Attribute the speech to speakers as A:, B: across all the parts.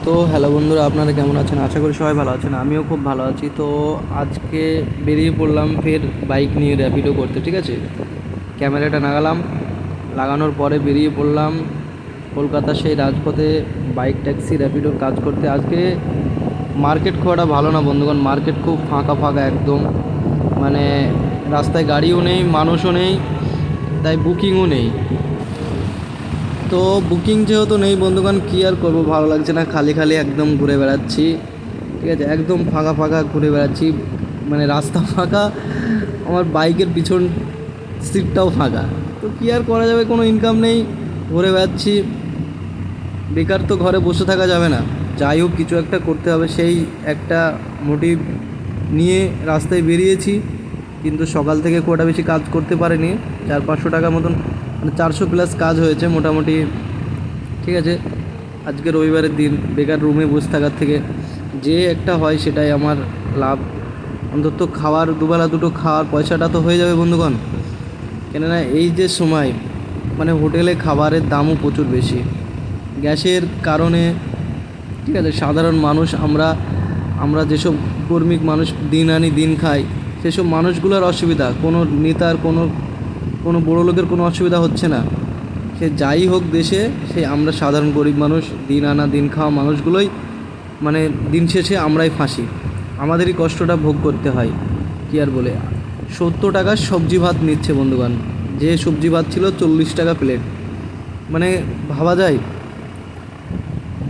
A: তো হ্যালো বন্ধুরা, আপনারা কেমন আছেন? আশা করি সবাই ভালো আছেন। আমিও খুব ভালো আছি। তো আজকে বেরিয়ে পড়লাম ফের বাইক নিয়ে র্যাপিডো করতে, ঠিক আছে। ক্যামেরাটা লাগানোর পরে বেরিয়ে পড়লাম কলকাতার সেই রাজপথে বাইক ট্যাক্সি র্যাপিডোর কাজ করতে। আজকে মার্কেট খুব একটা ভালো না বন্ধুগণ, মার্কেট খুব ফাঁকা ফাঁকা একদম। মানে রাস্তায় গাড়িও নেই, মানুষও নেই, তাই বুকিংও নেই। তো বুকিং যেহেতু নেই বন্ধুগণ, কী আর করবো, ভালো লাগছে না, খালি খালি একদম ঘুরে বেড়াচ্ছি, ঠিক আছে। একদম ফাঁকা ফাঁকা ঘুরে বেড়াচ্ছি, মানে রাস্তা ফাঁকা, আমার বাইকের পিছন সিটটাও ফাঁকা। তো কী আর করা যাবে, কোনো ইনকাম নেই, ঘুরে বেড়াচ্ছি। বেকার তো ঘরে বসে থাকা যাবে না, যাই হোক কিছু একটা করতে হবে, সেই একটা মোটিভ নিয়ে রাস্তায় বেরিয়েছি। কিন্তু সকাল থেকে খুব একটা বেশি কাজ করতে পারিনি, 400-500 টাকার মতন, মানে 400 প্লাস কাজ হয়েছে মোটামুটি, ঠিক আছে। আজকে রবিবারের দিন, বেকার রুমে বসে থাকার থেকে যে একটা হয় সেটাই আমার লাভ। অন্তত খাওয়ার দুবেলা দুটো খাওয়ার পয়সাটা তো হয়ে যাবে বন্ধুগণ। কেননা এই যে সময়, মানে হোটেলে খাবারের দামও প্রচুর বেশি গ্যাসের কারণে, ঠিক আছে। সাধারণ মানুষ আমরা যেসব কর্মিক মানুষ দিন আনি দিন খাই, সেসব মানুষগুলোর অসুবিধা, কোনো নেতার কোনো বড়ো লোকের কোনো অসুবিধা হচ্ছে না। সে যাই হোক দেশে, সে আমরা সাধারণ গরিব মানুষ, দিন আনা দিন খাওয়া মানুষগুলোই, মানে দিন শেষে আমরাই ফাঁসি, আমাদেরই কষ্টটা ভোগ করতে হয়। কী আর বলে, 70 টাকার সবজি ভাত নিচ্ছে বন্ধুগণ, যে সবজি ভাত ছিল 40 টাকা প্লেট। মানে ভাবা যায়,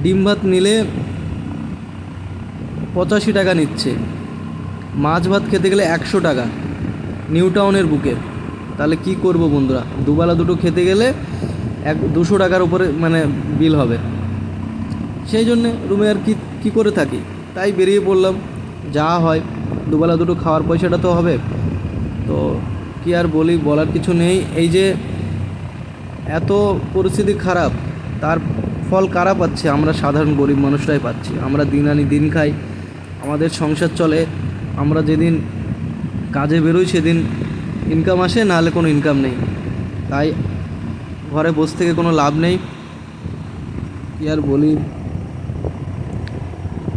A: ডিম ভাত নিলে 85 টাকা নিচ্ছে, মাছ ভাত খেতে গেলে 100 টাকা, নিউ টাউনের বুকে। তাহলে কি করব বন্ধুরা, দুবেলা দুটো খেতে গেলে 200 টাকার উপরে মানে বিল হবে। সেই জন্যে রুমে আর কি করে থাকি, তাই বেরিয়ে পড়লাম। যা হয়, দুবেলা দুটো খাওয়ার পয়সাটা তো হবে। তো কি আর বলি, বলার কিছু নেই। এই যে এত পরিস্থিতি খারাপ, তার ফল কারা পাচ্ছে? আমরা সাধারণ গরিব মানুষরাই পাচ্ছি। আমরা দিন আনি দিন খাই, আমাদের সংসার চলে। আমরা যেদিন কাজে বেরোই সেদিন ইনকাম আসে, নাহলে কোনো ইনকাম নেই। তাই ঘরে বসে থেকে কোনো লাভ নেই। কী আর বলি,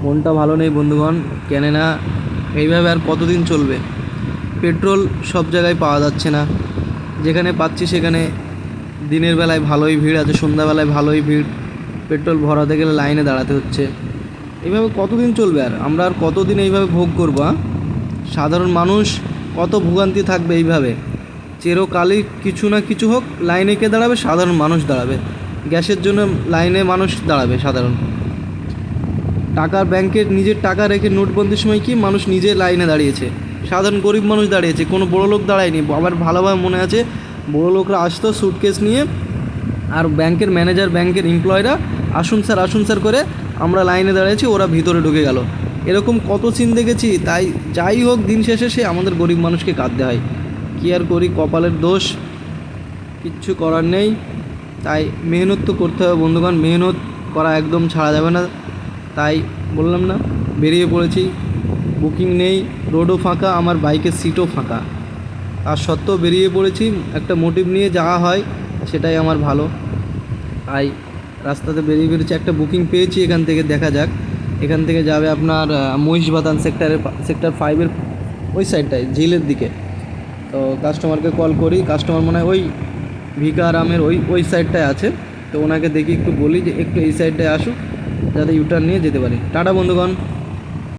A: মনটা ভালো নেই বন্ধুগণ। কেননা এইভাবে আর কতদিন চলবে? পেট্রোল সব জায়গায় পাওয়া যাচ্ছে না, যেখানে পাচ্ছি সেখানে দিনের বেলায় ভালোই ভিড় আছে, সন্ধ্যাবেলায় ভালোই ভিড়, পেট্রোল ভরাতে গেলে লাইনে দাঁড়াতে হচ্ছে। এইভাবে কতদিন চলবে? আর আমরা আর কতদিন এইভাবে ভোগ করবো? সাধারণ মানুষ কত ভোগান্তি থাকবে এইভাবে? চিরকালই কিছু না কিছু হোক, লাইনে কে দাঁড়াবে? সাধারণ মানুষ দাঁড়াবে। গ্যাসের জন্য লাইনে মানুষ দাঁড়াবে সাধারণ। টাকার ব্যাংকে নিজের টাকা রেখে নোটবন্দির সময় কি মানুষ নিজে লাইনে দাঁড়িয়েছে, সাধারণ গরিব মানুষ দাঁড়িয়েছে, কোনো বড়ো লোক দাঁড়ায়নি। আবার ভালোভাবে মনে আছে, বড়ো লোকরা আসতো সুটকেস নিয়ে, আর ব্যাংকের ম্যানেজার, ব্যাংকের এমপ্লয়িরা আসুন স্যার করে, আমরা লাইনে দাঁড়িয়েছি, ওরা ভিতরে ঢুকে গেল। এরকম কত সিন দেখেছি। তাই যাই হোক, দিন শেষে সে আমাদের গরিব মানুষকে কাঁদতে হয়। কী আর করি, কপালের দোষ, কিচ্ছু করার নেই। তাই মেহনত তো করতে হবে বন্ধুগণ, মেহনত করা একদম ছাড়া যাবে না। তাই বললাম না, বেরিয়ে পড়েছি। বুকিং নেই, রোডও ফাঁকা, আমার বাইকের সিটও ফাঁকা, তার সত্ত্বেও বেরিয়ে পড়েছি একটা মোটিভ নিয়ে। যাওয়া হয় সেটাই আমার ভালো। তাই রাস্তাতে বেরিয়ে বেরিয়েছি, একটা বুকিং পেয়েছি এখান থেকে, দেখা যাক। এখান থেকে যাবে আপনার মহিষবাতান সেক্টর 5-এর ওই সাইডটায়, ঝিলের দিকে। তো কাস্টমারকে কল করি, কাস্টমার মনে হয় ওই ভিকারামের ওই সাইডটায় আছে। তো ওনাকে দেখি, একটু বলি যে একটু এই সাইডটায় আসুক, যাতে ইউটার্ন নিয়ে যেতে পারি। টাটা বন্ধুগণ।